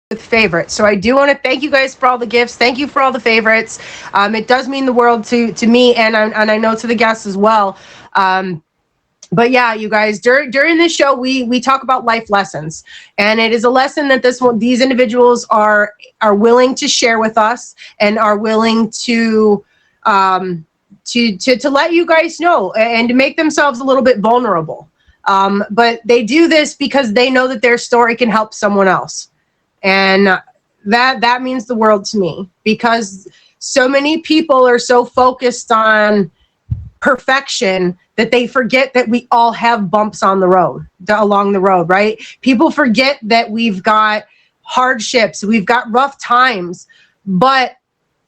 with favorites. So I do want to thank you guys for all the gifts. Thank you for all the favorites. It does mean the world to me, and I know to the guests as well. But yeah, you guys, during this show, we talk about life lessons, and it is a lesson that these individuals are willing to share with us and are willing um, to let you guys know and to make themselves a little bit vulnerable. But they do this because they know that their story can help someone else, and that means the world to me, because so many people are so focused on perfection that they forget that we all have bumps on the road, along the road, right? People forget that we've got hardships, we've got rough times, but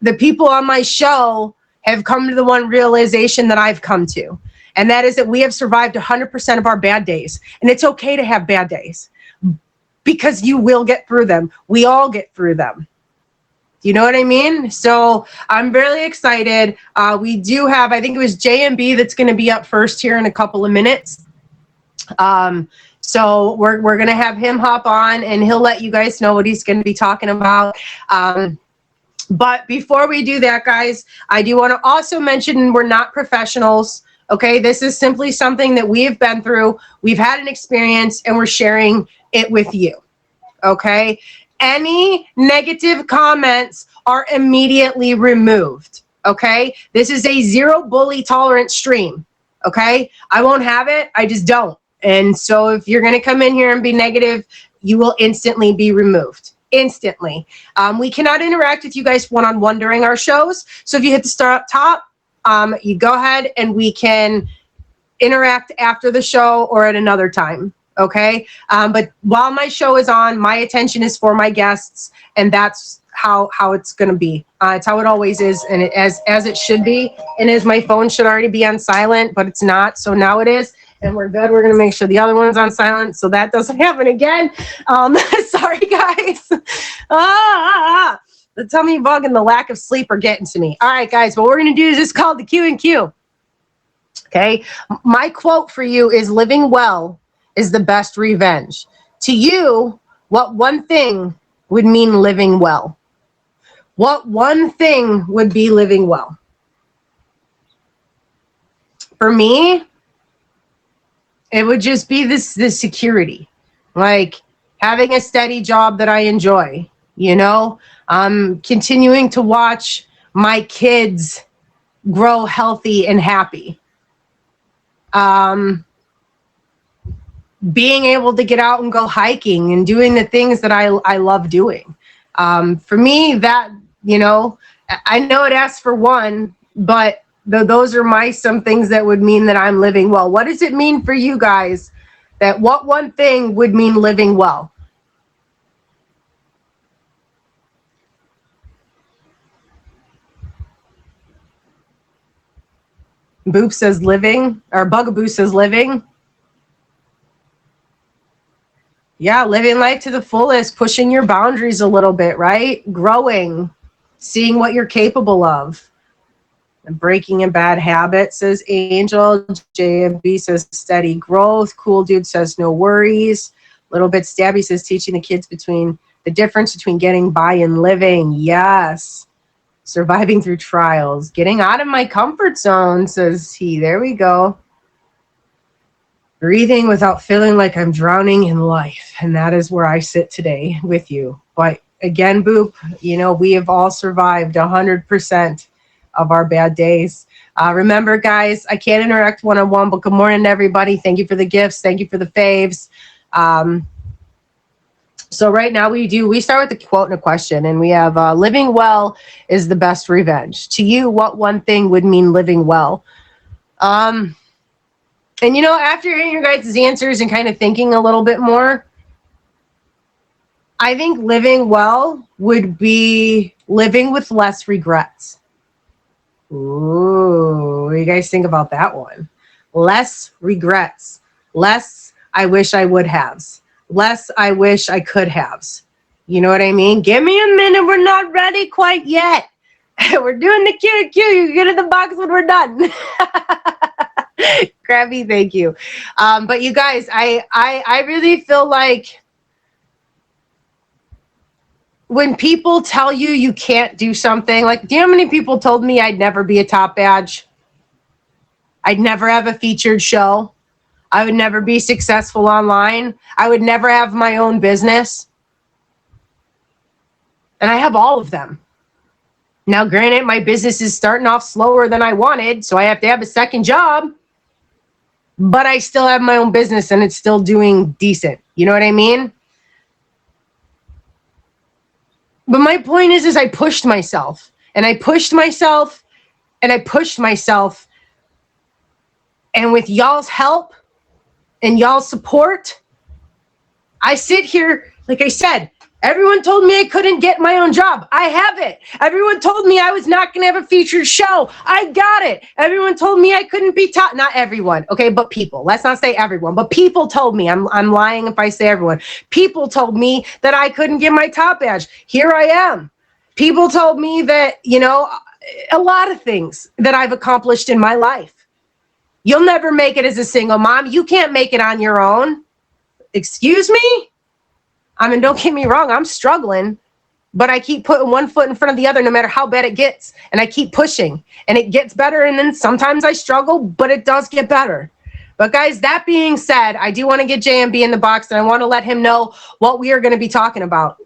the people on my show have come to the one realization that I've come to, and that is that we have survived 100% of our bad days, and it's okay to have bad days because you will get through them. We all get through them. You know what I mean? So I'm really excited. We do have, I think it was JMB that's going to be up first here in a couple of minutes. So we're going to have him hop on, and he'll let you guys know what he's going to be talking about. But before we do that, guys, I do want to also mention we're not professionals. Okay, this is simply something that we have been through. We've had an experience, and we're sharing it with you. Okay, any negative comments are immediately removed. Okay, this is a zero bully tolerance stream. Okay, I won't have it. I just don't. And so if you're going to come in here and be negative, you will instantly be removed. Instantly. We cannot interact with you guys one-on-one during our shows. So if you hit the star up top, you go ahead and we can interact after the show or at another time. Okay. But while my show is on, my attention is for my guests, and that's how it's going to be. It's how it always is, and as it should be. And as my phone should already be on silent, but it's not. So now it is, and we're good. We're going to make sure the other one's on silent so that doesn't happen again. Sorry, guys. The tummy bug and the lack of sleep are getting to me. All right, guys. What we're going to do is just called the Q and Q. Okay. My quote for you is living well is the best revenge. To you, what one thing would mean living well? What one thing would be living well? For me, it would just be this security, like having a steady job that I enjoy, continuing to watch my kids grow healthy and happy. Being able to get out and go hiking and doing the things that I love doing. For me, that, I know it asks for one, but those are some things that would mean that I'm living well. What does it mean for you guys? That what one thing would mean living well? Boop says living, or Bugaboo says living. Yeah, living life to the fullest, pushing your boundaries a little bit, right? Growing, seeing what you're capable of. And breaking a bad habit, says Angel. JFB says steady growth. Cool Dude says no worries. Little Bit Stabby says teaching the kids the difference between getting by and living. Yes. Surviving through trials. Getting out of my comfort zone, says he. There we go. Breathing without feeling like I'm drowning in life. And that is where I sit today with you. But again, Boop, we have all survived 100% of our bad days. Remember, guys, I can't interact one-on-one, but good morning, everybody. Thank you for the gifts. Thank you for the faves. So right now we start with a quote and a question, and we have living well is the best revenge. To you, what one thing would mean living well? And, after hearing your guys' answers and kind of thinking a little bit more, I think living well would be living with less regrets. Ooh, what do you guys think about that one? Less regrets. Less I wish I would have. Less I wish I could have. You know what I mean? Give me a minute. We're not ready quite yet. We're doing the Q&Q. You get in the box when we're done. Krabby, thank you. But you guys, I really feel like when people tell you you can't do something, like, do you know how many people told me I'd never be a top badge? I'd never have a featured show. I would never be successful online. I would never have my own business. And I have all of them. Now, granted, my business is starting off slower than I wanted, so I have to have a second job. But I still have my own business and it's still doing decent. You know what I mean? But my point is I pushed myself. And I pushed myself. And I pushed myself. And with y'all's help and y'all's support, I sit here, like I said, everyone told me I couldn't get my own job. I have it. Everyone told me I was not going to have a featured show. I got it. Everyone told me I couldn't be top. Not everyone, okay, but people. Let's not say everyone, but people told me. I'm lying if I say everyone. People told me that I couldn't get my top badge. Here I am. People told me that, you know, a lot of things that I've accomplished in my life. You'll never make it as a single mom. You can't make it on your own. Excuse me? I mean, don't get me wrong. I'm struggling, but I keep putting one foot in front of the other no matter how bad it gets. And I keep pushing and it gets better. And then sometimes I struggle, but it does get better. But guys, that being said, I do want to get JMB in the box and I want to let him know what we are going to be talking about.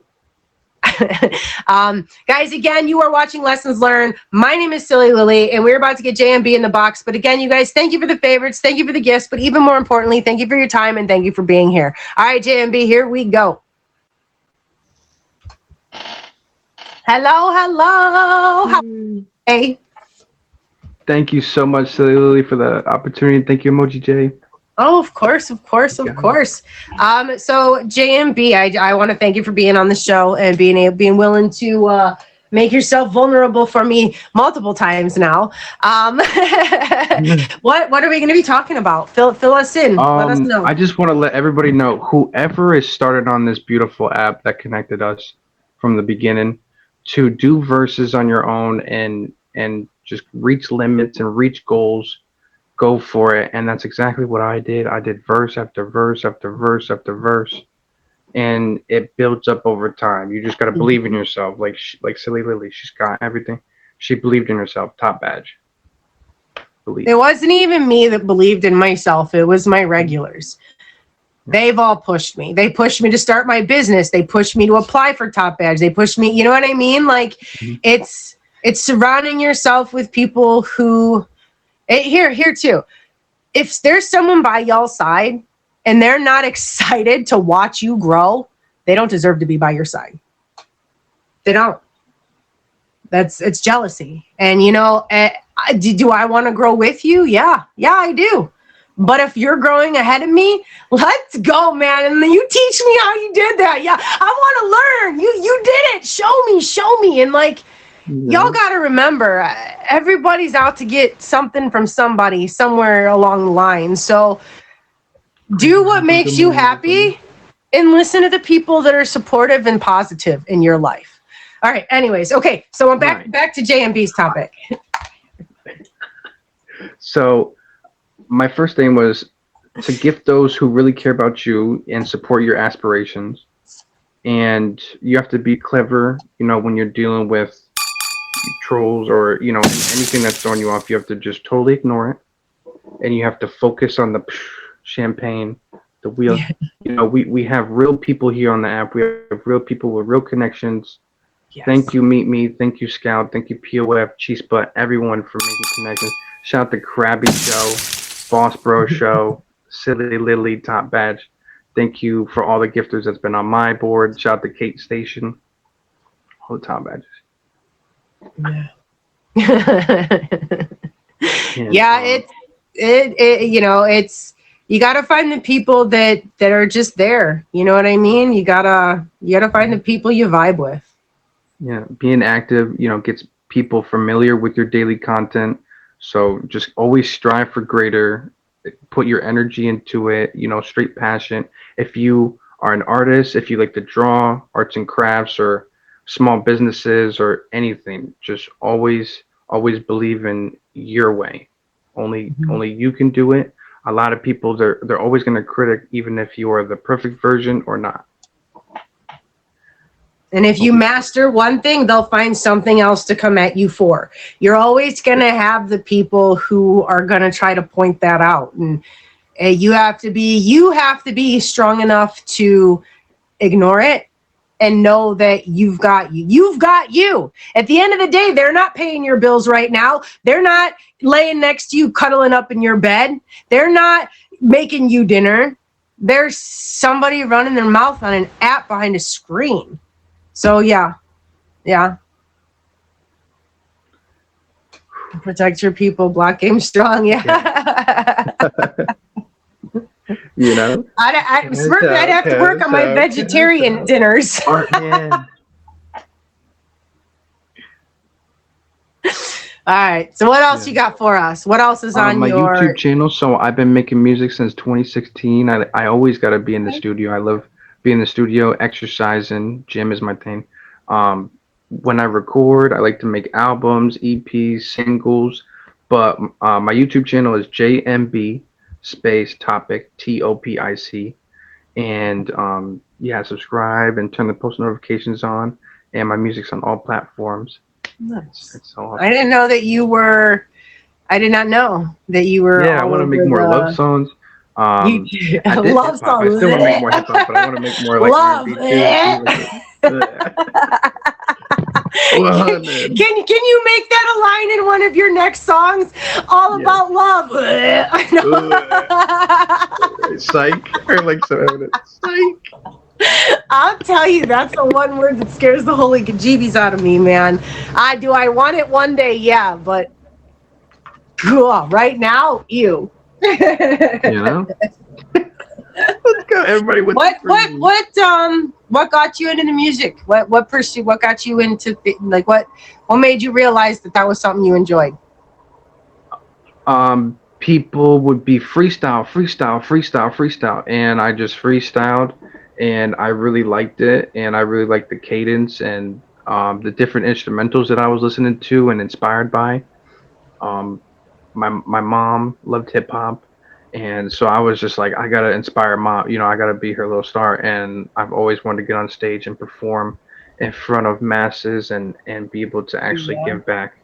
Guys, again, you are watching Lessons Learned. My name is Silly Lily, and we're about to get JMB in the box. But again, you guys, thank you for the favorites. Thank you for the gifts. But even more importantly, thank you for your time, and thank you for being here. All right, JMB, here we go. Hello. Hey. Thank you so much, Silly Lily, for the opportunity. Thank you, Emoji J. Oh, of course. So JMB, I want to thank you for being on the show and being willing to make yourself vulnerable for me multiple times now. What are we going to be talking about? Fill us in. Let us know. I just want to let everybody know, whoever is started on this beautiful app that connected us from the beginning, to do verses on your own and just reach limits and reach goals. Go for it. And that's exactly what I did. I did verse after verse after verse after verse, and it builds up over time. You just got to believe in yourself. Like Silly Lily, she's got everything. She believed in herself. Top badge. Believe. It wasn't even me that believed in myself. It was my regulars. They've all pushed me. They pushed me to start my business. They pushed me to apply for top badge. They pushed me, you know what I mean? Like it's surrounding yourself with people who here too. If there's someone by y'all's side and they're not excited to watch you grow, they don't deserve to be by your side. They don't. It's jealousy. And you know, do I want to grow with you? Yeah, I do. But if you're growing ahead of me, let's go, man. And then you teach me how you did that. Yeah, I want to learn. You did it. Show me. And like, y'all got to remember, everybody's out to get something from somebody somewhere along the line. So do what makes you happy and listen to the people that are supportive and positive in your life. All right. Anyways. Okay. So I'm back to JMB's topic. So my first thing was to gift those who really care about you and support your aspirations. And you have to be clever, you know, when you're dealing with trolls or, you know, anything that's throwing you off. You have to just totally ignore it. And you have to focus on the champagne, the wheel. You know, we have real people here on the app. We have real people with real connections. Yes. Thank you, Meet Me. Thank you, Scout. Thank you, POF, Cheese Butt, everyone for making connections. Shout out to Krabby Show, Boss Bro Show, Silly Lily, Top Badge. Thank you for all the gifters that's been on my board. Shout out to Kate Station. All the Top Badges. Yeah, it you know, it's, you got to find the people that are just there. You know what I mean? You gotta find the people you vibe with. Yeah, being active, you know, gets people familiar with your daily content. So just always strive for greater, put your energy into it, you know, straight passion. If you are an artist, if you like to draw, arts and crafts, or small businesses or anything, just always believe in your way. Only you can do it. A lot of people, they're always going to critic even if you are the perfect version or not. And if you master one thing, they'll find something else to come at you for. You're always going to have the people who are going to try to point that out. And you have to be strong enough to ignore it and know that you've got you. You've got you. At the end of the day, they're not paying your bills right now. They're not laying next to you, cuddling up in your bed. They're not making you dinner. There's somebody running their mouth on an app behind a screen. So yeah. Protect your people. Block game strong. Yeah. You know, I'd have to work on my vegetarian dinners. All right. So what else you got for us? What else is on my your YouTube channel? So I've been making music since 2016. I always got to be in the studio. I love being in the studio, exercising. Gym is my thing. When I record, I like to make albums, EPs, singles. But my YouTube channel is JMB space topic TOPIC, and subscribe and turn the post notifications on. And my music's on all platforms. Nice. So I didn't know that you were. I did not know that you were. Yeah, I want to make more love songs. Love songs. I still want to make more hip hop, but I want to make more like love. R&B Can you make that a line in one of your next songs? All about love. Psych, or like some evidence. Psych. I'll tell you, that's the one word that scares the holy jeebies out of me, man. I want it one day, yeah, but cool. Right now, ew. You know. Let's go, everybody. What got you into the music? What got you into what made you realize that was something you enjoyed? People would be freestyle, and I just freestyled, and I really liked it, and I really liked the cadence and the different instrumentals that I was listening to and inspired by. My mom loved hip hop. And so I was just like, I gotta inspire mom, I gotta be her little star. And I've always wanted to get on stage and perform in front of masses and be able to actually give back.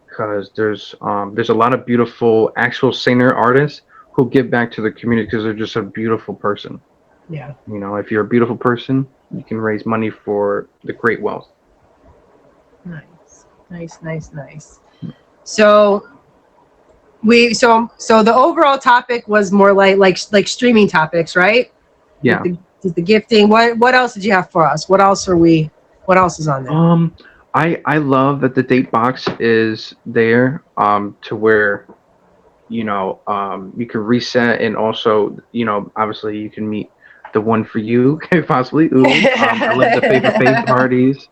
Because there's a lot of beautiful actual singer artists who give back to the community because they're just a beautiful person. Yeah. If you're a beautiful person, you can raise money for the great wealth. Nice. So the overall topic was more like streaming topics, right? Yeah. The gifting. What else did you have for us? What else is on there? I love that the date box is there to where you can reset, and also obviously you can meet the one for you possibly. I love the favorite parties.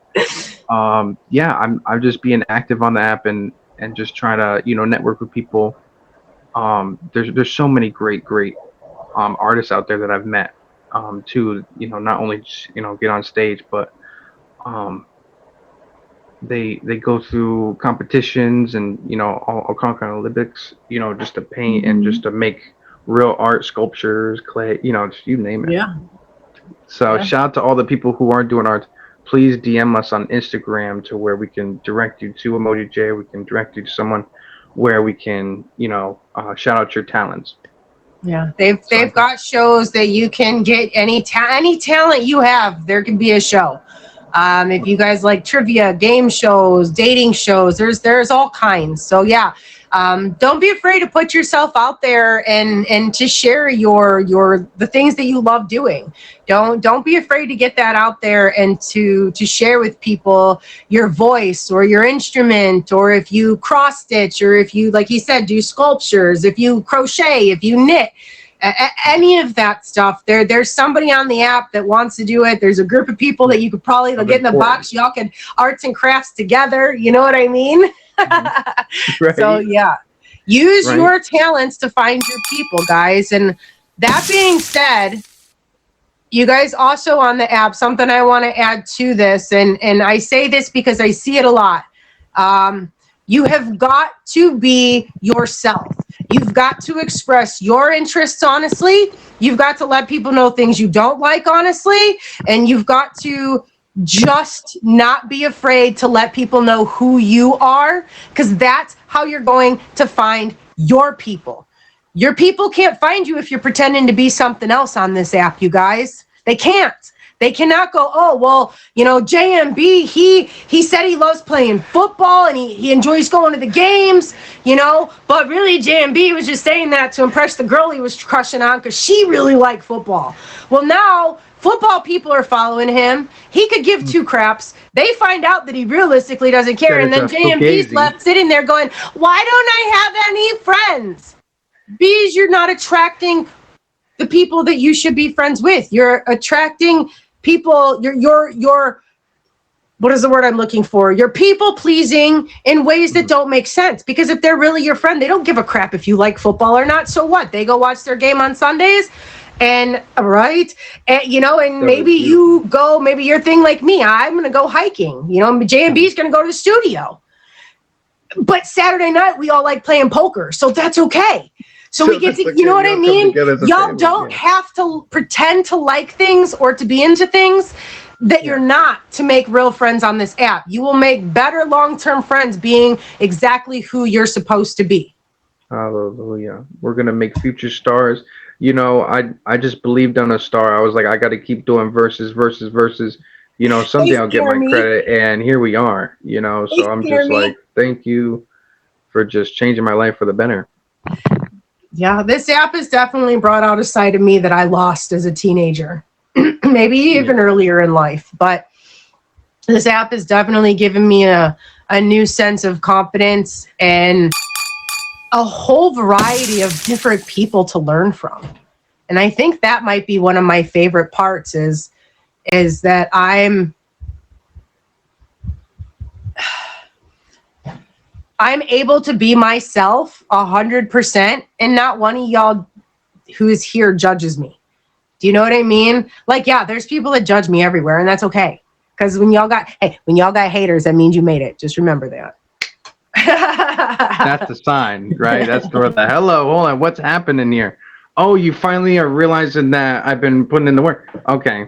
I'm just being active on the app and just trying to network with people. There's so many great artists out there that I've met to not only just, get on stage, but they go through competitions and all kind of Olympics, just to paint and just to make real art, sculptures, clay, just you name it. Yeah. So shout out to all the people who aren't doing art. Please DM us on Instagram to where we can direct you to Emoji J. We can direct you to someone where we can, shout out your talents. Yeah, they've got shows that you can get any talent you have. There can be a show. If you guys like trivia, game shows, dating shows, there's all kinds. So yeah, don't be afraid to put yourself out there and to share the things that you love doing. Don't be afraid to get that out there and to share with people your voice or your instrument, or if you cross stitch, or if you, like he said, do sculptures, if you crochet, if you knit. Any of that stuff, there's somebody on the app that wants to do it. There's a group of people that you could probably get in the box. Y'all can arts and crafts together. You know what I mean? Mm-hmm. Right. So yeah, use your talents to find your people, guys. And that being said, you guys also on the app, something I want to add to this, and I say this because I see it a lot. You have got to be yourself. You've got to express your interests honestly. You've got to let people know things you don't like honestly. And you've got to just not be afraid to let people know who you are, because that's how you're going to find your people. Your people can't find you if you're pretending to be something else on this app, you guys. They can't. They cannot go, oh, well, you know, JMB, he said he loves playing football and he enjoys going to the games, you know, but really JMB was just saying that to impress the girl he was crushing on because she really liked football. Well, now football people are following him. He could give two craps. They find out that he realistically doesn't care. And then JMB's left sitting there going, why don't I have any friends? Because you're not attracting the people that you should be friends with. You're attracting people, you're what is the word I'm looking for? You're people pleasing in ways that don't make sense. Because if they're really your friend, they don't give a crap if you like football or not. So what? They go watch their game on Sundays. And right, and, you know, and maybe you go, maybe your thing like me, I'm going to go hiking, you know, JMB is going to go to the studio. But Saturday night, we all like playing poker. So that's okay. So we get to, you know what I mean? Y'all don't have to pretend to like things or to be into things that you're not to make real friends on this app. You will make better long-term friends being exactly who you're supposed to be. Hallelujah. We're going to make future stars. You know, I just believed on a star. I was like, I got to keep doing verses. You know, someday I'll get my credit. And here we are, you know. So I'm just like, thank you for just changing my life for the better. Yeah, this app has definitely brought out a side of me that I lost as a teenager, maybe even earlier in life. But this app has definitely given me a new sense of confidence and a whole variety of different people to learn from. And I think that might be one of my favorite parts is that I'm able to be myself 100%, and not one of y'all who is here judges me. Do you know what I mean? Like, yeah, there's people that judge me everywhere, and that's okay. Because when y'all got haters, that means you made it. Just remember that. That's the sign, right? That's the hello, hold on, what's happening here? Oh, you finally are realizing that I've been putting in the work. Okay.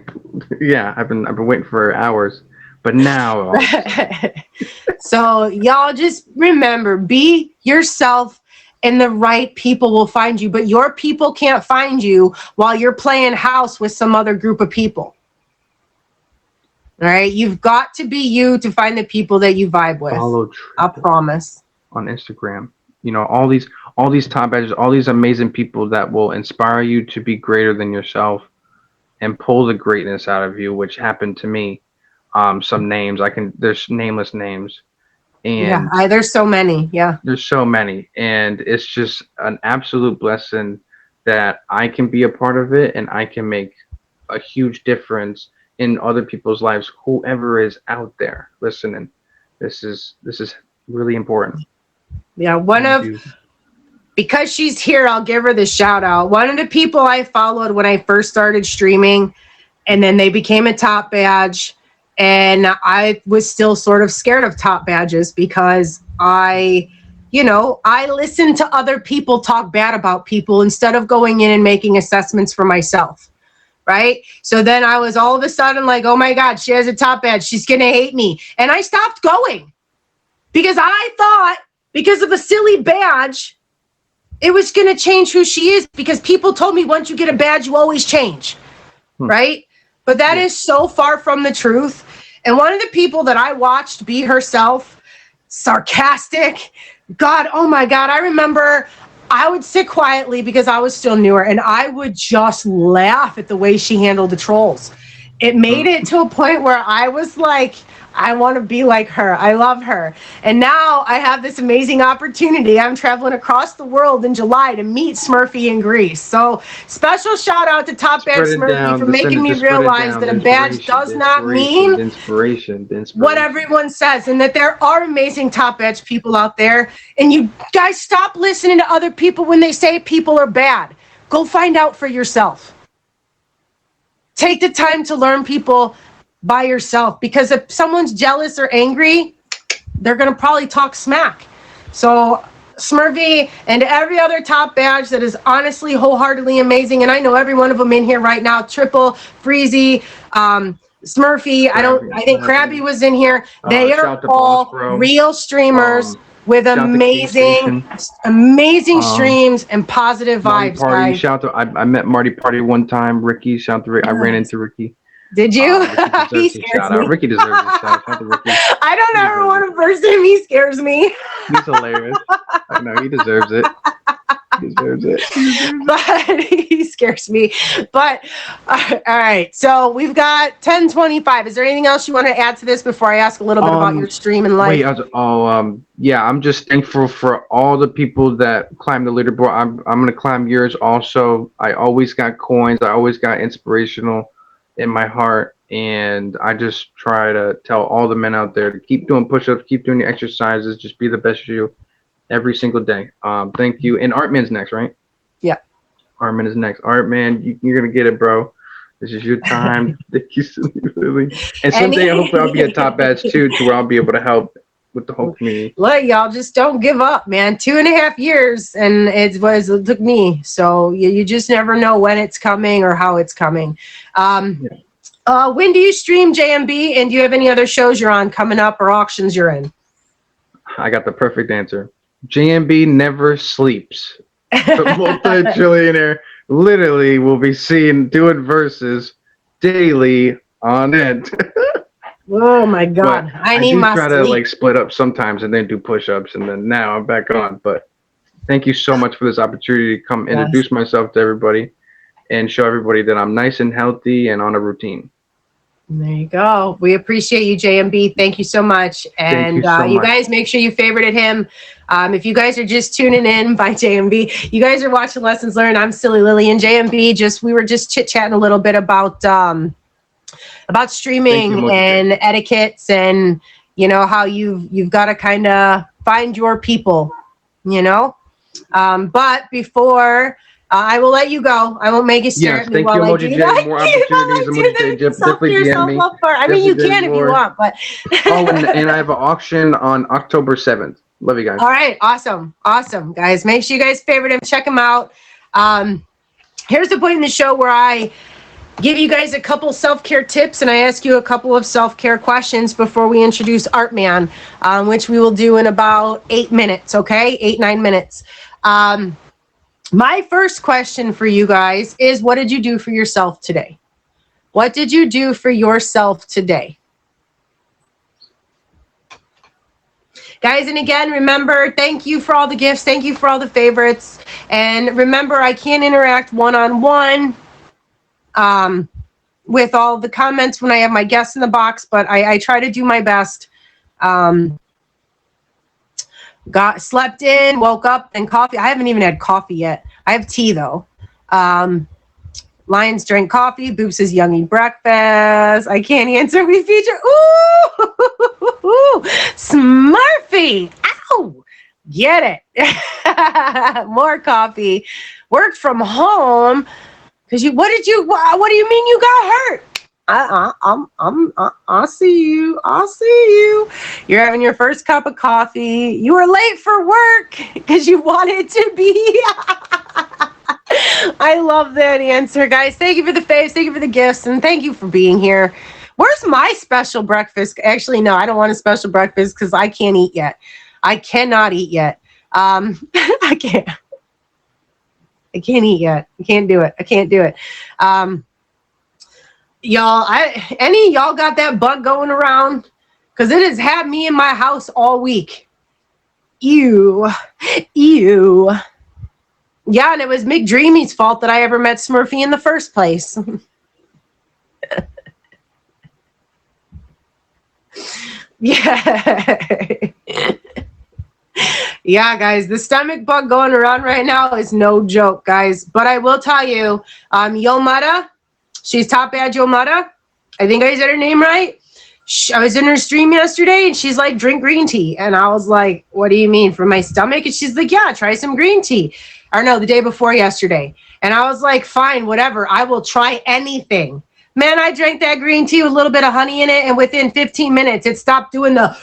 Yeah, I've been waiting for hours. But now. So y'all just remember, be yourself and the right people will find you. But your people can't find you while you're playing house with some other group of people. All right? You've got to be you to find the people that you vibe with. Follow I promise. On Instagram. You know, all these top badges, all these amazing people that will inspire you to be greater than yourself and pull the greatness out of you, which happened to me. Some names there's nameless names, and there's so many. There's so many, and it's just an absolute blessing that I can be a part of it, and I can make a huge difference in other people's lives. Whoever is out there listening, this is really important. Yeah, because she's here, I'll give her the shout out. One of the people I followed when I first started streaming, and then they became a top badge. And I was still sort of scared of top badges because I listened to other people talk bad about people instead of going in and making assessments for myself. Right. So then I was all of a sudden like, oh, my God, she has a top badge. She's going to hate me. And I stopped going because I thought because of a silly badge, it was going to change who she is, because people told me once you get a badge, you always change. Right. But that is so far from the truth. And one of the people that I watched be herself, sarcastic, God, oh my God, I remember I would sit quietly because I was still newer, and I would just laugh at the way she handled the trolls. It made it to a point where I was like, I want to be like her. I love her. And now I have this amazing opportunity. I'm traveling across the world in July to meet Smurfy in Greece. So special shout out to Top Badge Smurfy for making me realize that a badge does not mean what everyone says, and that there are amazing Top Badge people out there. And you guys stop listening to other people when they say people are bad. Go find out for yourself. Take the time to learn people by yourself, because if someone's jealous or angry, they're going to probably talk smack. So Smurfy and every other top badge that is honestly wholeheartedly amazing, and I know every one of them in here right now, Triple, Freezy, Smurfy. I think Krabby was in here. They are shout to all Boss Bro. real streamers with shout to amazing streams and positive Marty vibes, Party. guys. Shout to I met Marty Party one time. Ricky. Shout to Rick. I ran into Ricky. Did you? He scares me. Ricky deserves a shout. Shout out to Ricky. I don't ever want to burst him. He scares me. He's hilarious. I know he deserves it. He deserves it. But he scares me. But all right. So we've got 10:25. Is there anything else you want to add to this before I ask a little bit about your stream and life? Yeah. I'm just thankful for all the people that climb the leaderboard. I'm gonna climb yours also. I always got coins. I always got inspirational in my heart, and I just try to tell all the men out there to keep doing push-ups, keep doing the exercises, just be the best you every single day. Thank you. And Artman's next, right? Yeah. Artman is next. Artman, you're gonna get it, bro. This is your time. Thank you so much. And someday hopefully I'll be a top badge too, to where I'll be able to help with the whole community. Look, y'all just don't give up, man. 2.5 years, and it took me. So you just never know when it's coming or how it's coming. When do you stream, JMB? And do you have any other shows you're on coming up or auctions you're in? I got the perfect answer. JMB never sleeps. The multi-trillionaire literally will be seen doing verses daily on it. Oh my God. I need my try sleep. to like split up sometimes and then do push-ups, and then now I'm back on. But thank you so much for this opportunity to come introduce myself to everybody and show everybody that I'm nice and healthy and on a routine. There you go. We appreciate you, JMB. Thank you so much. And you guys make sure you favorited him. If you guys are just tuning in by JMB, you guys are watching Lessons Learned. I'm Silly Lily, and JMB we were just chit-chatting a little bit about streaming and etiquettes, and how you've got to kind of find your people, but before I will let you go. I won't make you stare at me while I do that. More opportunities. Definitely DM me. I mean, you can if you want, but. And I have an auction on October 7th. Love you guys. All right. Awesome, guys. Make sure you guys favorite him. Check him out. Here's the point in the show where I give you guys a couple self-care tips, and I ask you a couple of self-care questions before we introduce Artman, which we will do in about 8 minutes, okay? 8-9 minutes. My first question for you guys is, what did you do for yourself today? What did you do for yourself today? Guys, and again, remember, thank you for all the gifts. Thank you for all the favorites. And remember, I can't interact one-on-one with all the comments when I have my guests in the box, but I try to do my best. Slept in, woke up, and coffee. I haven't even had coffee yet. I have tea, though. Lions drank coffee. Boop says, young eat breakfast. I can't answer. We feature. Ooh, Smurfy. Ow. Get it. More coffee. Worked from home. What do you mean you got hurt? I'll see you. You're having your first cup of coffee. You were late for work because you wanted to be. I love that answer, guys. Thank you for the faves. Thank you for the gifts. And thank you for being here. Where's my special breakfast? Actually, no, I don't want a special breakfast because I can't eat yet. I cannot eat yet. I can't eat yet. I can't do it. Y'all, any of y'all got that bug going around? Because it has had me in my house all week. Ew. Yeah, and it was McDreamy's fault that I ever met Smurfy in the first place. Yeah. Yeah, guys, the stomach bug going around right now is no joke, guys. But I will tell you, Yomada, she's Top Badge Yomada. I think I said her name right. I was in her stream yesterday, and she's like, drink green tea. And I was like, what do you mean, for my stomach? And she's like, yeah, try some green tea. Or no, the day before yesterday. And I was like, fine, whatever. I will try anything. Man, I drank that green tea with a little bit of honey in it, and within 15 minutes, it stopped doing the,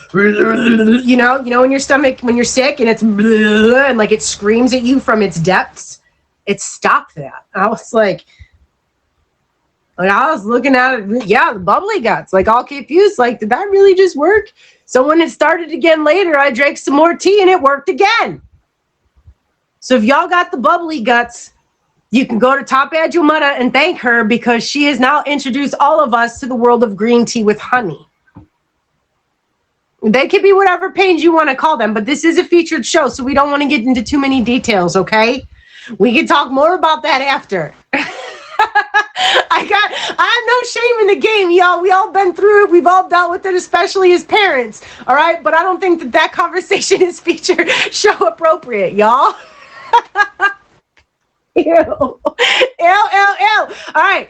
you know, in your stomach when you're sick, and it's, and like it screams at you from its depths. It stopped that. I was like, Like I was looking at it, yeah, the bubbly guts, like all confused. Like, did that really just work? So when it started again later, I drank some more tea and it worked again. So if y'all got the bubbly guts, you can go to Top Ajumata and thank her because she has now introduced all of us to the world of green tea with honey. They could be whatever pains you want to call them, but this is a featured show, so we don't want to get into too many details, okay? We can talk more about that after. I have no shame in the game, y'all. We all been through it. We've all dealt with it, especially as parents, all right? But I don't think that conversation is featured show appropriate, y'all. Ew. Ew. All right.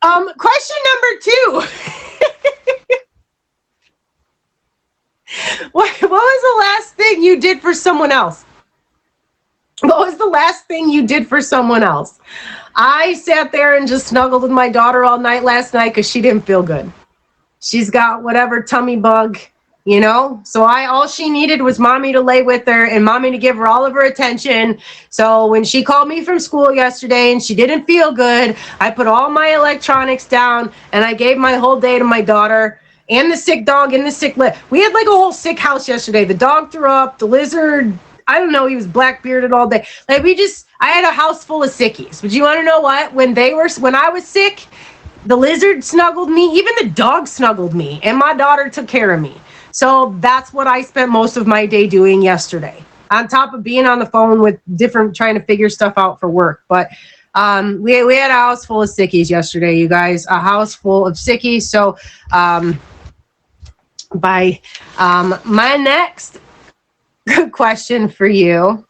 Question number 2. What was the last thing you did for someone else? What was the last thing you did for someone else? I sat there and just snuggled with my daughter all night last night because she didn't feel good. She's got whatever tummy bug, you know? So all she needed was mommy to lay with her and mommy to give her all of her attention. So when she called me from school yesterday and she didn't feel good, I put all my electronics down and I gave my whole day to my daughter and the sick dog and the sick we had like a whole sick house yesterday. The dog threw up, the lizard, I don't know, he was black bearded all day. Like I had a house full of sickies. But you want to know what? When I was sick, the lizard snuggled me, even the dog snuggled me, and my daughter took care of me. So that's what I spent most of my day doing yesterday. On top of being on the phone with trying to figure stuff out for work. But we had a house full of sickies yesterday, you guys. A house full of sickies. So my next question for you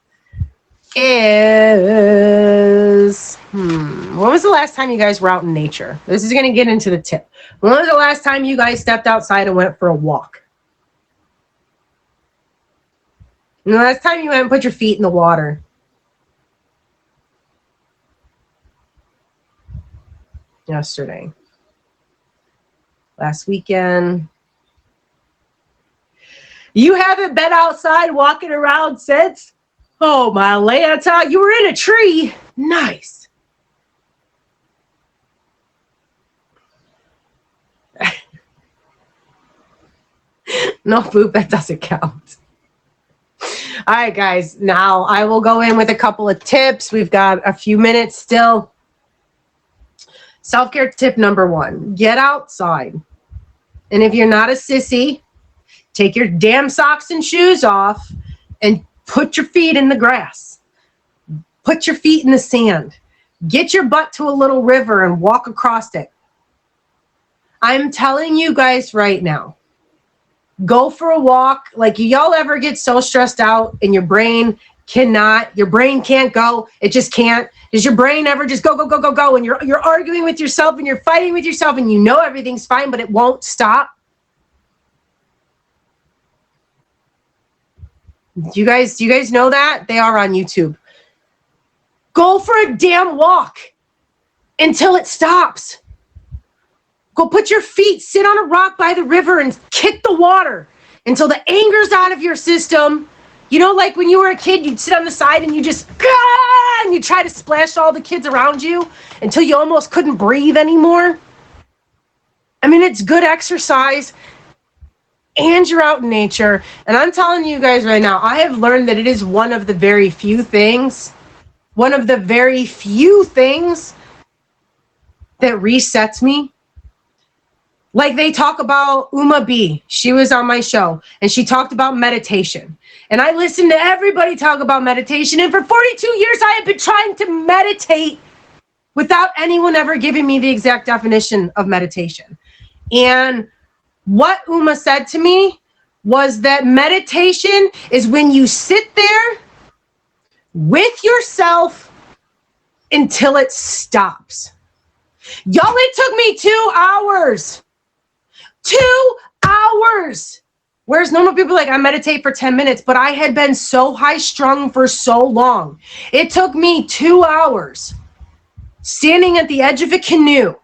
is, when was the last time you guys were out in nature? This is going to get into the tip. When was the last time you guys stepped outside and went for a walk? And the last time you went and put your feet in the water? Yesterday. Last weekend. You haven't been outside walking around since? Oh, my Lanta, you were in a tree. Nice. No, Boop, that doesn't count. All right, guys. Now I will go in with a couple of tips. We've got a few minutes still. Self-care tip number 1, get outside. And if you're not a sissy, take your damn socks and shoes off and put your feet in the grass. Put your feet in the sand. Get your butt to a little river and walk across it. I'm telling you guys right now, go for a walk. Like, y'all ever get so stressed out and your brain can't go. It just can't. Does your brain ever just go, and you're arguing with yourself and you're fighting with yourself and you know everything's fine, but it won't stop? Do you guys know that? They are on YouTube. Go for a damn walk until it stops. Go put your feet, sit on a rock by the river and kick the water until the anger's out of your system. You know, like when you were a kid, you'd sit on the side and you just, and you try to splash all the kids around you until you almost couldn't breathe anymore. I mean, it's good exercise and you're out in nature. And I'm telling you guys right now, I have learned that it is one of the very few things that resets me. Like they talk about Uma B. She was on my show and she talked about meditation. And I listened to everybody talk about meditation. And for 42 years, I have been trying to meditate without anyone ever giving me the exact definition of meditation. And what Uma said to me was that meditation is when you sit there with yourself until it stops. Y'all, it took me 2 hours. 2 hours. Whereas normal people like, I meditate for 10 minutes, but I had been so high strung for so long. It took me 2 hours standing at the edge of a canoe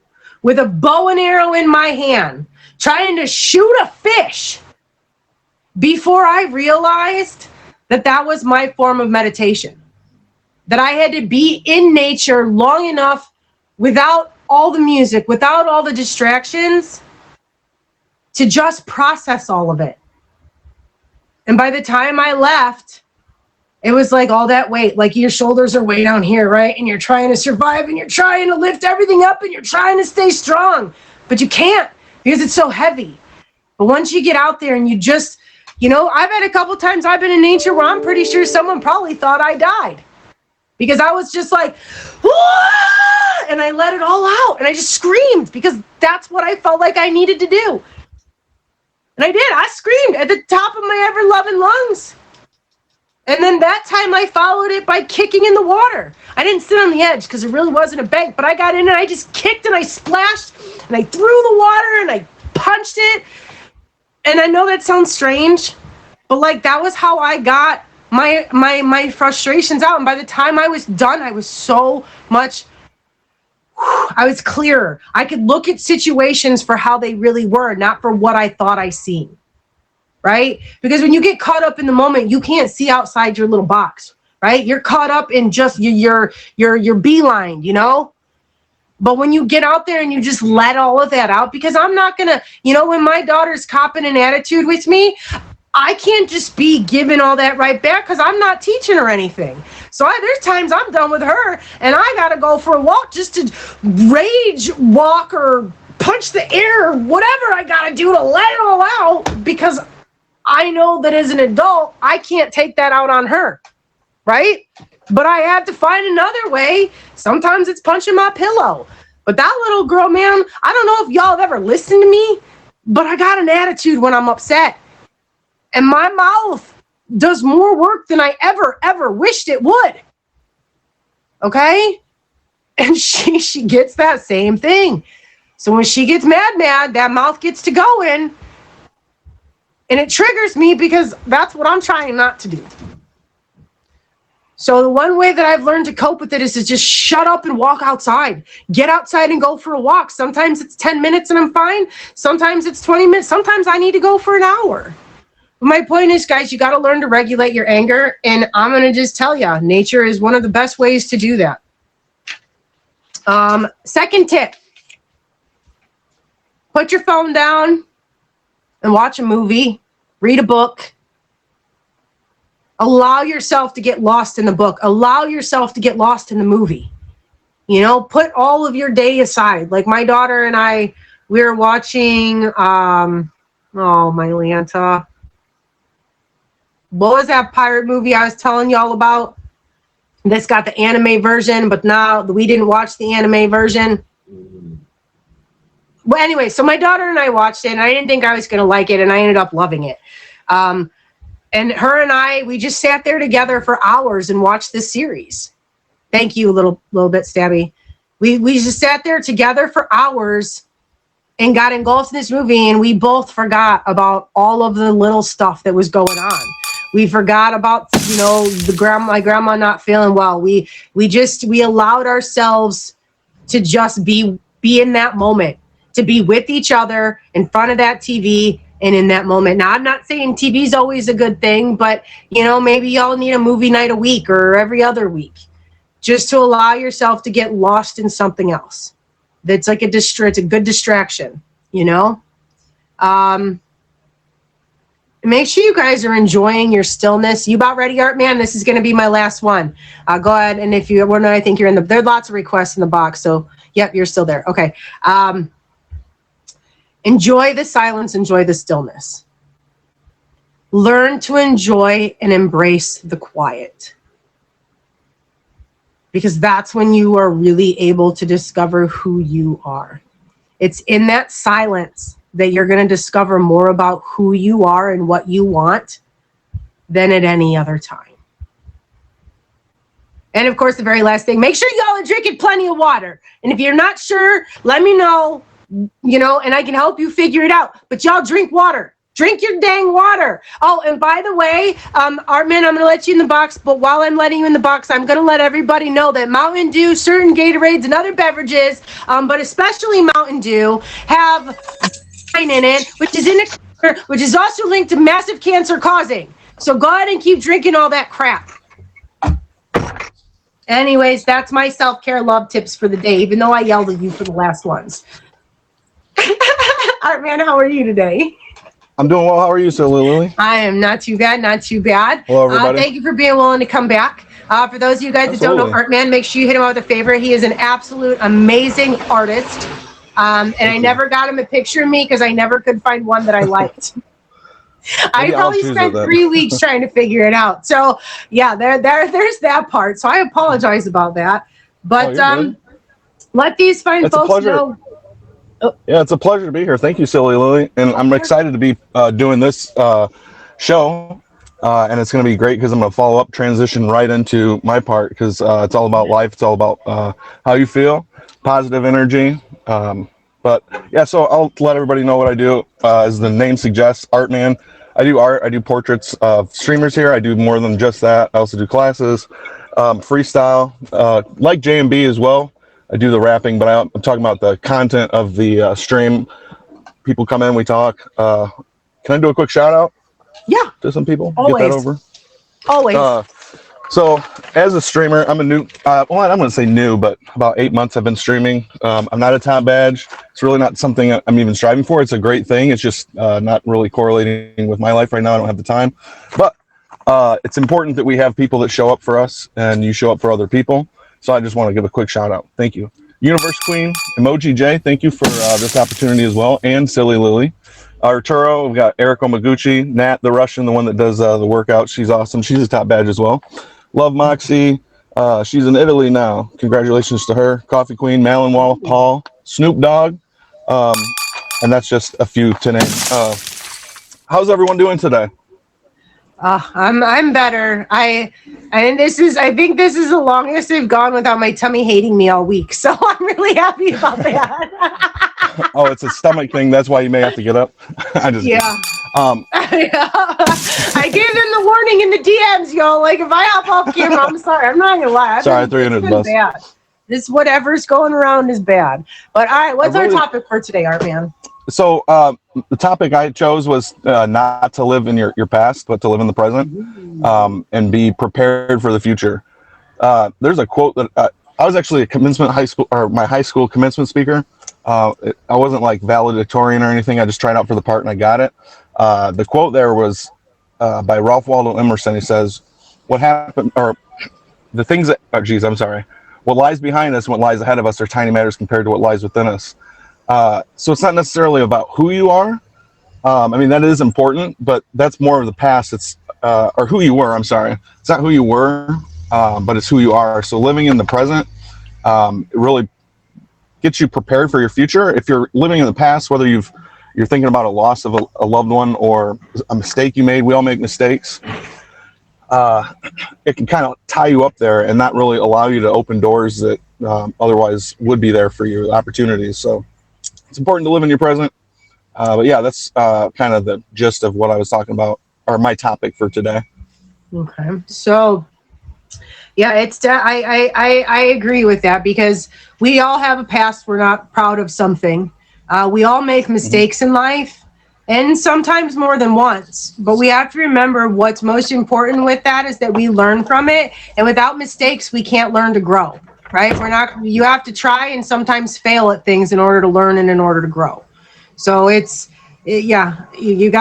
with a bow and arrow in my hand, trying to shoot a fish before I realized that that was my form of meditation. That I had to be in nature long enough without all the music, without all the distractions, to just process all of it. And by the time I left, it was like all that weight, like your shoulders are way down here, right? And you're trying to survive and you're trying to lift everything up and you're trying to stay strong, but you can't because it's so heavy. But once you get out there and you just, I've had a couple times I've been in nature where I'm pretty sure someone probably thought I died because I was just like, "Wah!" And I let it all out and I just screamed because that's what I felt like I needed to do. And I did. I screamed at the top of my ever-loving lungs. And then that time I followed it by kicking in the water. I didn't sit on the edge because it really wasn't a bank, but I got in and I just kicked and I splashed and I threw the water and I punched it. And I know that sounds strange, but like that was how I got my frustrations out. And by the time I was done, I was so much, I was clearer. I could look at situations for how they really were, not for what I thought I seen. Right? Because when you get caught up in the moment, you can't see outside your little box, right? You're caught up in just your beeline, But when you get out there and you just let all of that out, because I'm not gonna, when my daughter's copping an attitude with me, I can't just be giving all that right back because I'm not teaching her anything. So there's times I'm done with her and I gotta go for a walk just to rage walk or punch the air or whatever I gotta do to let it all out because I know that as an adult, I can't take that out on her, right? But I have to find another way. Sometimes it's punching my pillow. But that little girl, man, I don't know if y'all have ever listened to me, but I got an attitude when I'm upset. And my mouth does more work than I ever wished it would. Okay? And she gets that same thing. So when she gets mad, that mouth gets to going. And it triggers me because that's what I'm trying not to do. So the one way that I've learned to cope with it is to just shut up and walk outside. Get outside and go for a walk. Sometimes it's 10 minutes and I'm fine. Sometimes it's 20 minutes. Sometimes I need to go for an hour. But my point is, guys, you got to learn to regulate your anger. And I'm going to just tell you, nature is one of the best ways to do that. Second tip. Put your phone down and watch a movie. Read a book. Allow yourself to get lost in the book. Allow yourself to get lost in the movie. Put all of your day aside. Like my daughter and I, we were watching, my Lanta. What was that pirate movie I was telling y'all about? That's got the anime version, but now we didn't watch the anime version. Well, anyway, so my daughter and I watched it, and I didn't think I was going to like it, and I ended up loving it. And her and I, we just sat there together for hours and watched this series. Thank you, a little bit, Stabby. We just sat there together for hours and got engulfed in this movie, and we both forgot about all of the little stuff that was going on. We forgot about, my grandma not feeling well. We allowed ourselves to just be in that moment, to be with each other in front of that TV and in that moment. Now, I'm not saying TV's always a good thing, but, maybe y'all need a movie night a week or every other week just to allow yourself to get lost in something else. That's like it's a good distraction, Make sure you guys are enjoying your stillness. You about ready, Art Man? This is going to be my last one. Go ahead, and if you want to, I think you're in there are lots of requests in the box, so yep, you're still there. Okay. Enjoy the silence, enjoy the stillness. Learn to enjoy and embrace the quiet. Because that's when you are really able to discover who you are. It's in that silence that you're going to discover more about who you are and what you want than at any other time. And of course, the very last thing, make sure y'all are drinking plenty of water. And if you're not sure, let me know, and I can help you figure it out. But y'all drink water. Drink your dang water. Oh, and by the way, Artman, I'm going to let you in the box. But while I'm letting you in the box, I'm going to let everybody know that Mountain Dew, certain Gatorades, and other beverages, but especially Mountain Dew, have wine in it, which is also linked to massive cancer causing. So go ahead and keep drinking all that crap. Anyways, that's my self-care love tips for the day, even though I yelled at you for the last ones. All right, man, how are you today? I'm doing well. How are you, Silly Lily? I am not too bad, not too bad. Hello, everybody. Thank you for being willing to come back. For those of you guys that don't know Artman, make sure you hit him out with a favor. He is an absolute amazing artist. And I never got him a picture of me because I never could find one that I liked. I probably spent 3 weeks trying to figure it out. So yeah, there's that part. So I apologize about that. But let these fine folks know. Yeah, it's a pleasure to be here. Thank you, Silly Lily. And I'm excited to be doing this show. And it's going to be great because I'm going to follow up, transition right into my part because it's all about life. It's all about how you feel, positive energy. But yeah, so I'll let everybody know what I do. As the name suggests, Artman. I do art. I do portraits of streamers here. I do more than just that. I also do classes, freestyle, like JMB as well. I do the rapping, but I'm talking about the content of the stream. People come in, we talk. Can I do a quick shout out? Yeah. To some people? Always. Get that over? Always. So as a streamer, I'm a new, well, I'm going to say new, but about 8 months I've been streaming. I'm not a top badge. It's really not something I'm even striving for. It's a great thing. It's just not really correlating with my life right now. I don't have the time. But it's important that we have people that show up for us and you show up for other people. So I just want to give a quick shout out. Thank you. Universe Queen, Emoji J, thank you for this opportunity as well. And Silly Lily. Arturo, we've got Eric Omaguchi, Nat the Russian, the one that does the workout. She's awesome. She's a top badge as well. Love Moxie. She's in Italy now. Congratulations to her. Coffee Queen, Malin Paul, Snoop Dogg. And that's just a few to name. How's everyone doing today? I'm better. I think this is the longest I've gone without my tummy hating me all week. So I'm really happy about that. Oh, it's a stomach thing. That's why you may have to get up. I just I gave them the warning in the DMs, y'all. Like if I hop off camera, I'm sorry. I'm not gonna lie. Sorry, I threw you under the bus. Bad. This whatever's going around is bad. But all right, what's our topic for today, Artman? So the topic I chose was not to live in your past, but to live in the present, and be prepared for the future. There's a quote that I was actually my high school commencement speaker. I wasn't like valedictorian or anything. I just tried out for the part and I got it. The quote there was by Ralph Waldo Emerson. He says, "What happened, or the things that, I'm sorry. What lies behind us and what lies ahead of us are tiny matters compared to what lies within us." So it's not necessarily about who you are. I mean, that is important, but that's more of the past. It's, or who you were, I'm sorry. It's not who you were, but it's who you are. So living in the present, it really gets you prepared for your future. If you're living in the past, whether you're thinking about a loss of a loved one or a mistake you made, we all make mistakes. It can kind of tie you up there and not really allow you to open doors that otherwise would be there for you, opportunities. So it's important to live in your present. But yeah, that's kind of the gist of what I was talking about, or my topic for today. Okay. So yeah, I agree with that because we all have a past. We're not proud of something. We all make mistakes in life, and sometimes more than once. But we have to remember what's most important with that is that we learn from it. And without mistakes, we can't learn to grow. Right? You have to try and sometimes fail at things in order to learn and in order to grow. So you got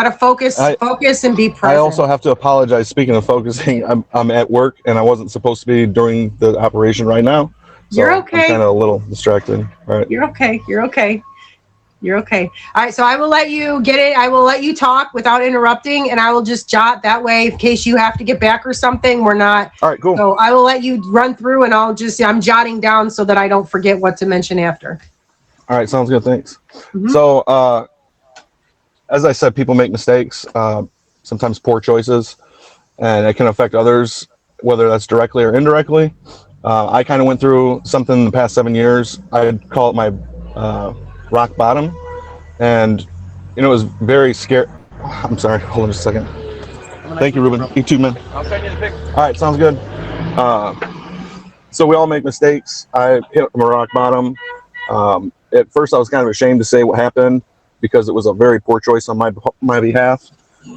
to focus and be present. I also have to apologize. Speaking of focusing, I'm at work and I wasn't supposed to be during the operation right now. So you're okay. I'm kind of a little distracted. All right. You're okay. All right. So I will let you get it. I will let you talk without interrupting, and I will just jot that way in case you have to get back or something. We're not. All right. Cool. So I will let you run through, and I'm jotting down so that I don't forget what to mention after. All right. Sounds good. Thanks. So, as I said, people make mistakes, sometimes poor choices, and it can affect others, whether that's directly or indirectly. I kind of went through something in the past 7 years. I'd call it my rock bottom, and it was very scary. I'm sorry. Hold on just a second. Thank you, Ruben. You too, man. I'll send you the picture. All right. Sounds good. So we all make mistakes. I hit my rock bottom. At first, I was kind of ashamed to say what happened, because it was a very poor choice on my behalf.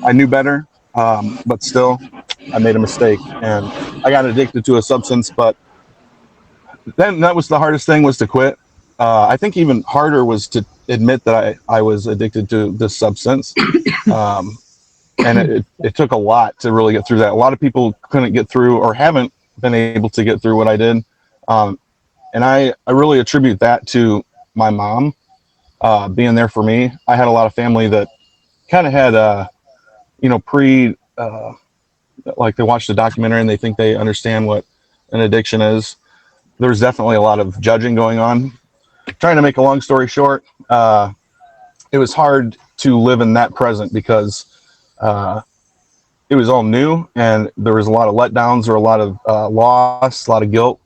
I knew better, but still, I made a mistake, and I got addicted to a substance. But then that was the hardest thing, was to quit. I think even harder was to admit that I was addicted to this substance. And it took a lot to really get through that. A lot of people couldn't get through, or haven't been able to get through what I did. And I really attribute that to my mom being there for me. I had a lot of family that kind of had, like they watched the documentary and they think they understand what an addiction is. There's definitely a lot of judging going on. Trying to make a long story short, it was hard to live in that present because it was all new, and there was a lot of letdowns, or a lot of loss, a lot of guilt,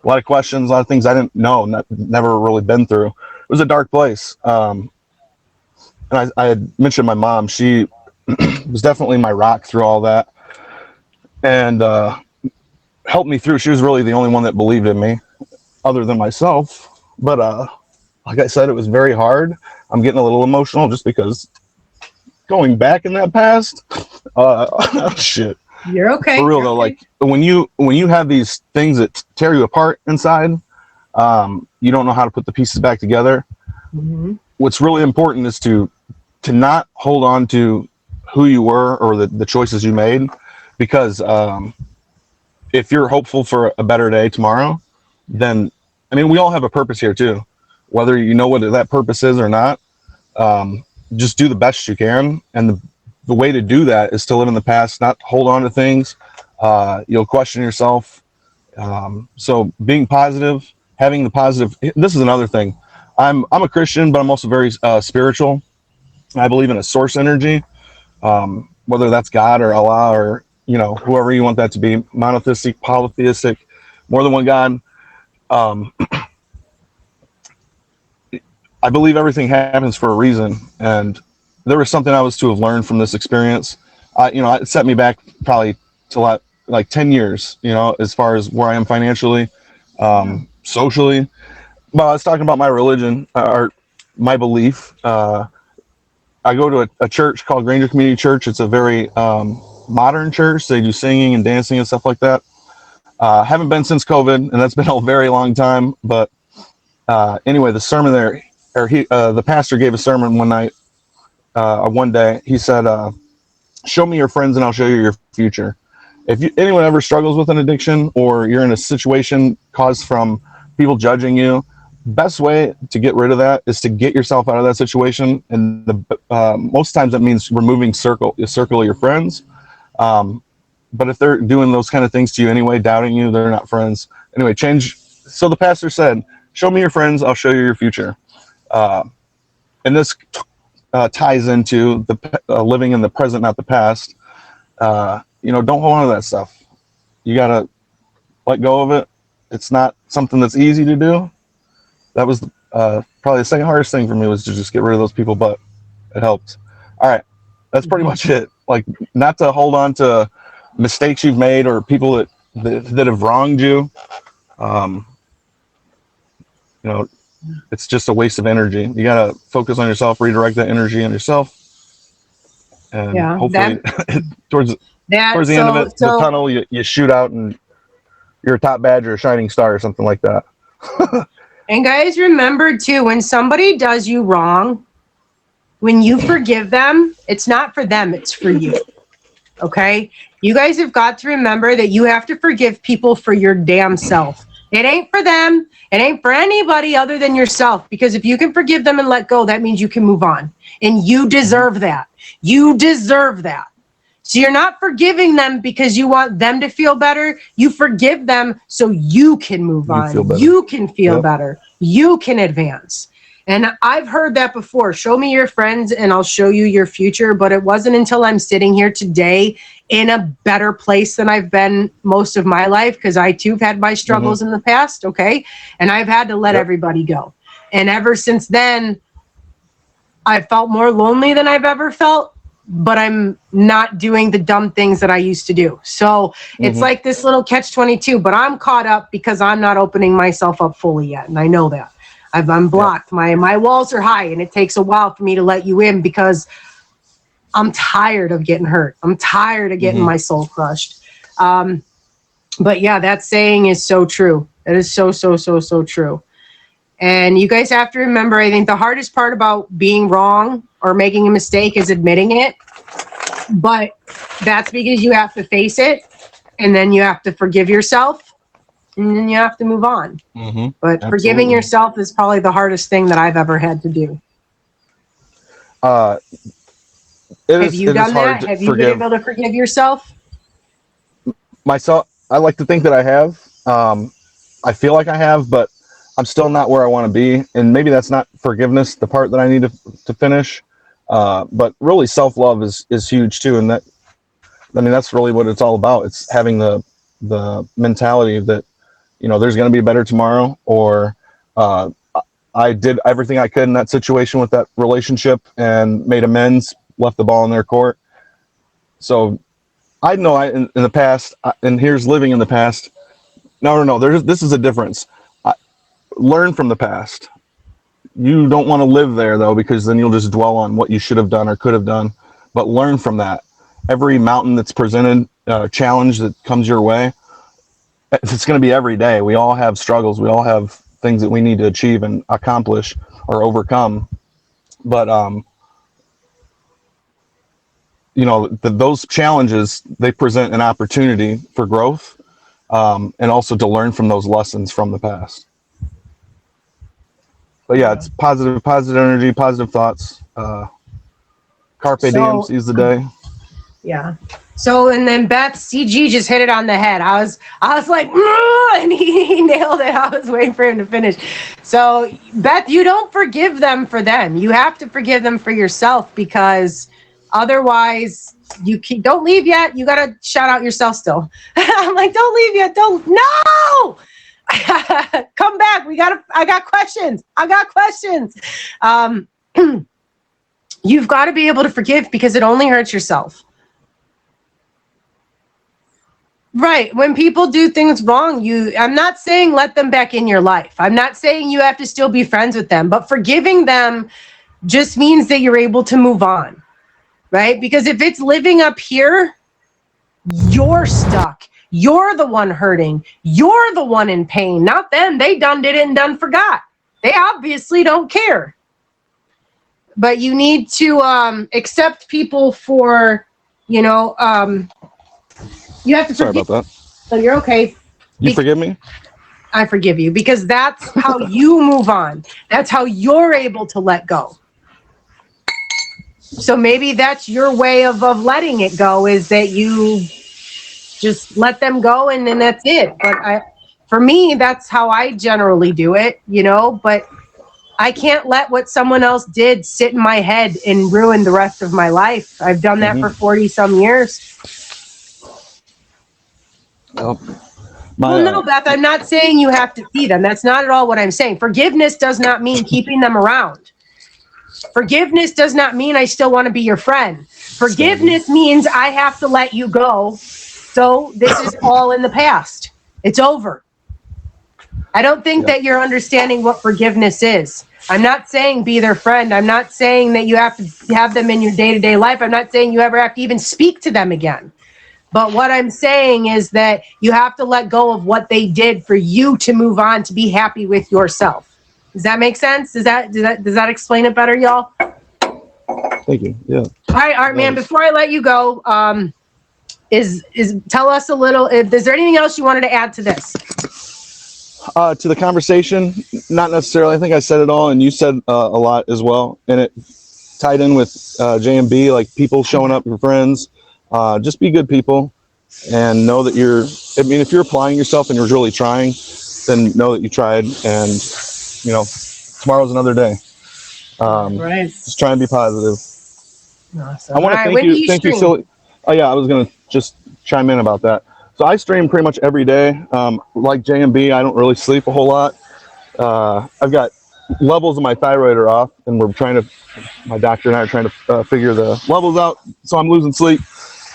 a lot of questions, a lot of things I didn't know, never really been through. It was a dark place. And I had mentioned my mom. She was definitely my rock through all that, and helped me through. She was really the only one that believed in me, other than myself. But like I said, it was very hard. I'm getting a little emotional just because going back in that past, shit. You're okay. For real though, like when you have these things that tear you apart inside, you don't know how to put the pieces back together. Mm-hmm. What's really important is to not hold on to who you were, or the choices you made, because if you're hopeful for a better day tomorrow, then, I mean, we all have a purpose here too, whether you know what that purpose is or not. Just do the best you can, and the way to do that is to live in the past, not hold on to things. You'll question yourself. So being positive, having the positive. This is another thing. I'm a Christian, but I'm also very spiritual. I believe in a source energy, whether that's God or Allah, or whoever you want that to be, monotheistic, polytheistic, more than one God. I believe everything happens for a reason, and there was something I was to have learned from this experience. It set me back probably to like 10 years, as far as where I am financially, socially. But I was talking about my religion, or my belief. I go to a church called Granger Community Church. It's a very modern church. They do singing and dancing and stuff like that. Haven't been since COVID, and that's been a very long time. But anyway, the sermon there, the pastor gave a sermon one night, one day. He said, "Show me your friends, and I'll show you your future." If anyone ever struggles with an addiction, or you're in a situation caused from people judging you, best way to get rid of that is to get yourself out of that situation. And most times that means removing your circle of your friends. But if they're doing those kind of things to you anyway, doubting you, they're not friends. Anyway, change. So the pastor said, "Show me your friends, I'll show you your future." And this ties into the living in the present, not the past. Don't hold on to that stuff. You got to let go of it. It's not something that's easy to do. That was probably the second hardest thing for me, was to just get rid of those people, but it helped. All right. That's pretty much it. Like, not to hold on to mistakes you've made, or people that have wronged you. It's just a waste of energy. You got to focus on yourself, redirect that energy on yourself. And hopefully towards the end of it, the tunnel, you shoot out and you're a top badge or a shining star or something like that. And guys, remember too, when somebody does you wrong, when you forgive them, it's not for them, it's for you. Okay? You guys have got to remember that you have to forgive people for your damn self. It ain't for them. It ain't for anybody other than yourself. Because if you can forgive them and let go, that means you can move on. And you deserve that. You deserve that. So you're not forgiving them because you want them to feel better. You forgive them so you can move on. You can feel better. You can advance. And I've heard that before. Show me your friends and I'll show you your future. But it wasn't until I'm sitting here today in a better place than I've been most of my life, because I too have had my struggles in the past. Okay. And I've had to let everybody go. And ever since then, I've felt more lonely than I've ever felt, but I'm not doing the dumb things that I used to do. So it's like this little catch-22, but I'm caught up because I'm not opening myself up fully yet. And I know that. I'm blocked. My walls are high, and it takes a while for me to let you in because I'm tired of getting hurt. I'm tired of getting my soul crushed. But yeah, that saying is so true. That is so, so, so, so true. And you guys have to remember, I think the hardest part about being wrong or making a mistake is admitting it. But that's because you have to face it, and then you have to forgive yourself, and then you have to move on. Mm-hmm. But forgiving yourself is probably the hardest thing that I've ever had to do. Have you done that? Have you been able to forgive yourself? Myself, I like to think that I have. I feel like I have, but I'm still not where I want to be. And maybe that's not forgiveness, the part that I need to finish. But really, self-love is huge too. And that's really what it's all about. It's having the mentality that, there's going to be a better tomorrow, or I did everything I could in that situation with that relationship and made amends, left the ball in their court. So I know in the past, and here's living in the past. No. This is a difference. Learn from the past. You don't want to live there, though, because then you'll just dwell on what you should have done or could have done. But learn from that. Every mountain that's presented, challenge that comes your way, it's going to be every day. We all have struggles. We all have things that we need to achieve and accomplish or overcome. But, those challenges, they present an opportunity for growth, and also to learn from those lessons from the past. But yeah, it's positive energy, positive thoughts. Carpe diem, seize the day. Yeah. So, and then Beth, CG just hit it on the head. I was like, and he nailed it. I was waiting for him to finish. So, Beth, you don't forgive them for them. You have to forgive them for yourself, because otherwise don't leave yet. You got to shout out yourself still. I'm like, don't leave yet. No! Come back. I got questions. You've got to be able to forgive, because it only hurts yourself. Right. When people do things wrong, I'm not saying let them back in your life. I'm not saying you have to still be friends with them, but forgiving them just means that you're able to move on. Right? Because if it's living up here, you're stuck. You're the one hurting. You're the one in pain, not them. They done did it and done forgot. They obviously don't care. But you need to accept people for, you have to. Sorry about that. So you're okay. You forgive me? I forgive you, because that's how you move on. That's how you're able to let go. So maybe that's your way of letting it go, is that you just let them go, and then that's it. But for me, that's how I generally do it, but I can't let what someone else did sit in my head and ruin the rest of my life. I've done that for 40 some years. Well, no, Beth, I'm not saying you have to see them. That's not at all what I'm saying. Forgiveness does not mean keeping them around. Forgiveness does not mean I still want to be your friend. Forgiveness means I have to let you go. So this is all in the past. It's over. I don't think that you're understanding what forgiveness is. I'm not saying be their friend. I'm not saying that you have to have them in your day-to-day life. I'm not saying you ever have to even speak to them again. But what I'm saying is that you have to let go of what they did for you to move on, to be happy with yourself. Does that make sense? Does that explain it better, y'all? Thank you. Yeah. All right, Art Man, before I let you go, tell us a little, is there anything else you wanted to add to this? To the conversation, not necessarily. I think I said it all, and you said a lot as well. And it tied in with JMB, like people showing up, your friends. Just be good people, and know that if you're applying yourself and you're really trying, then know that you tried, and tomorrow's another day. Right. Just try and be positive. Awesome. I want to thank you, Silly. Oh yeah, I was gonna just chime in about that. So I stream pretty much every day. Like JMB, I don't really sleep a whole lot. I've got levels of my thyroid are off, and my doctor and I are trying to figure the levels out. So I'm losing sleep.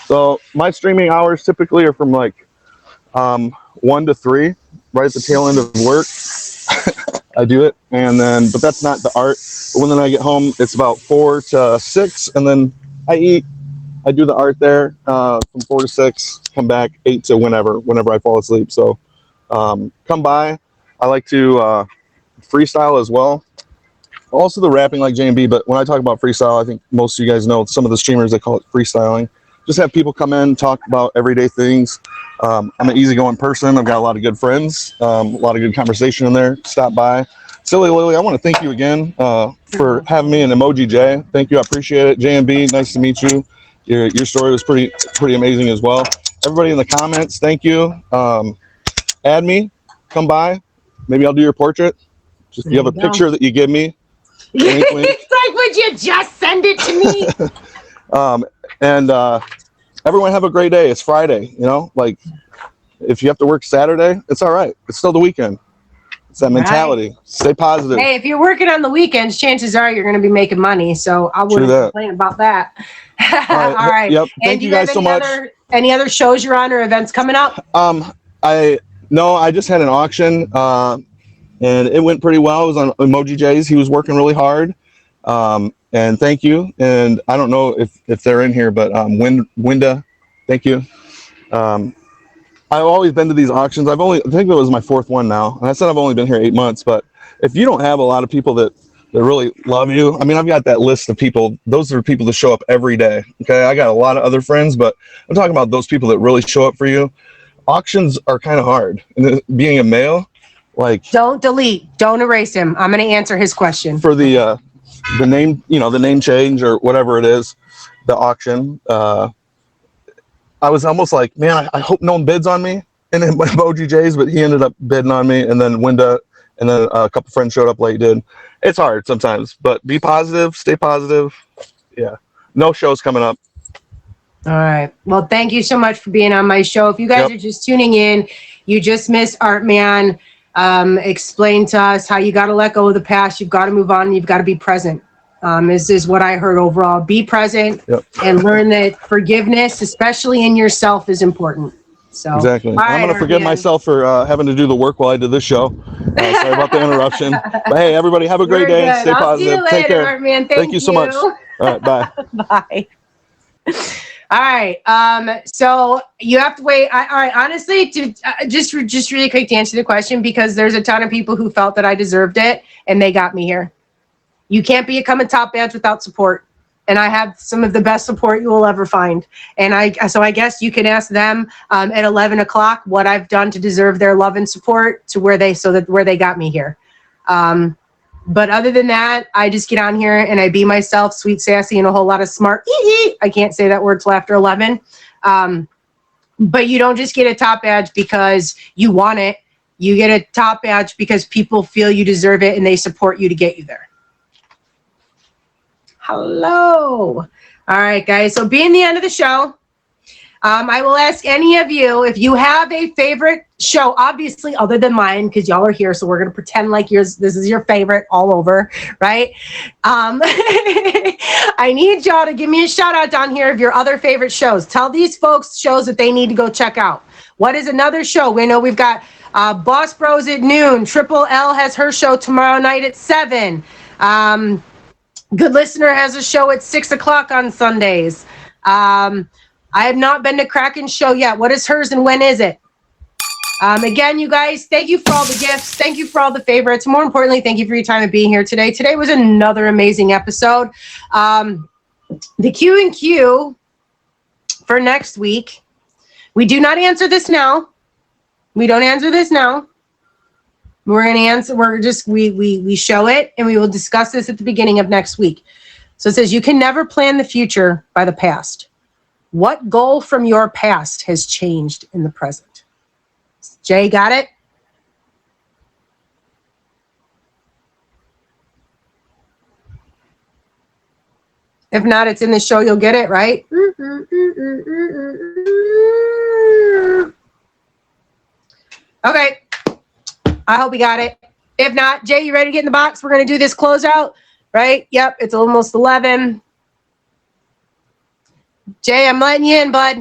So my streaming hours typically are from 1 to 3, right at the tail end of work. I do it, but that's not the art. But when then I get home, it's about 4 to 6, and then I eat. I do the art there from 4 to 6, come back 8 to whenever I fall asleep. So Come by. I like to freestyle as well. Also the rapping like J&B, but when I talk about freestyle, I think most of you guys know some of the streamers, they call it freestyling. Just have people come in, talk about everyday things. I'm an easygoing person. I've got a lot of good friends, a lot of good conversation in there. Stop by. Silly Lily, I want to thank you again for having me in Emoji J. Thank you. I appreciate it. J&B, nice to meet you. Your story was pretty amazing as well. Everybody in the comments, thank you. Add me, come by. Maybe I'll do your portrait. Just you have a picture that you give me. Wink, wink. It's like, would you just send it to me? And everyone have a great day. It's Friday, you know, like if you have to work Saturday, it's all right. It's still the weekend. It's that mentality. Right. Stay positive. Hey, if you're working on the weekends, chances are you're going to be making money. So I wouldn't complain about that. All right. Yep. Thank you guys so much. Any other shows you're on or events coming up? I just had an auction and it went pretty well. It was on Emoji J's. He was working really hard. And thank you. And I don't know if they're in here, but Winda, thank you. I've always been to these auctions. I think it was my fourth one now. And I said I've only been here 8 months, but if you don't have a lot of people that really love you, I mean, I've got that list of people. Those are people that show up every day. Okay. I got a lot of other friends, but I'm talking about those people that really show up for you. Auctions are kind of hard. And being a male, like, don't erase him. I'm going to answer his question for the name, the name change or whatever it is, the auction. I was almost like, man, I hope no one bids on me. And then Emoji J's, but he ended up bidding on me. And then Winda, and then a couple friends showed up late. It's hard sometimes, but be positive, stay positive. Yeah, no shows coming up. All right. Well, thank you so much for being on my show. If you guys are just tuning in, you just missed Art Man explain to us how you got to let go of the past. You've got to move on. And you've got to be present. This is what I heard overall. Be present and learn that forgiveness, especially in yourself, is important. So exactly. I'm going to forgive myself for having to do the work while I did this show. Sorry about the interruption. But hey, everybody, have a great day. Stay positive. See you later, take care. Art Man. Thank you so much. All right. Bye. Bye. All right. So you have to wait. All right. Honestly, to just really quick to answer the question, because there's a ton of people who felt that I deserved it and they got me here. You can't become a top badge without support. And I have some of the best support you will ever find. And so I guess you can ask them at 11 o'clock what I've done to deserve their love and support to where they got me here. But other than that, I just get on here and I be myself, sweet, sassy, and a whole lot of smart. I can't say that word till after 11. But you don't just get a top badge because you want it. You get a top badge because people feel you deserve it and they support you to get you there. Hello. All right, guys. So being the end of the show, I will ask any of you if you have a favorite show, obviously other than mine, because y'all are here. So we're going to pretend like this is your favorite all over, right? I need y'all to give me a shout out down here of your other favorite shows. Tell these folks shows that they need to go check out. What is another show? We know we've got Boss Bros at noon. Triple L has her show tomorrow night at 7. Good Listener has a show at 6 o'clock on Sundays. I have not been to Kraken's show yet. What is hers and when is it? Again, you guys, thank you for all the gifts. Thank you for all the favorites. More importantly, thank you for your time of being here today. Today was another amazing episode. The Q&Q for next week. We do not answer this now. We don't answer this now. We're going to answer, we show it and we will discuss this at the beginning of next week. So it says, you can never plan the future by the past. What goal from your past has changed in the present? Jay, got it? If not, it's in the show. You'll get it, right? Okay. I hope you got it. If not, Jay, you ready to get in the box? We're going to do this closeout, right? Yep, it's almost 11. Jay, I'm letting you in, bud.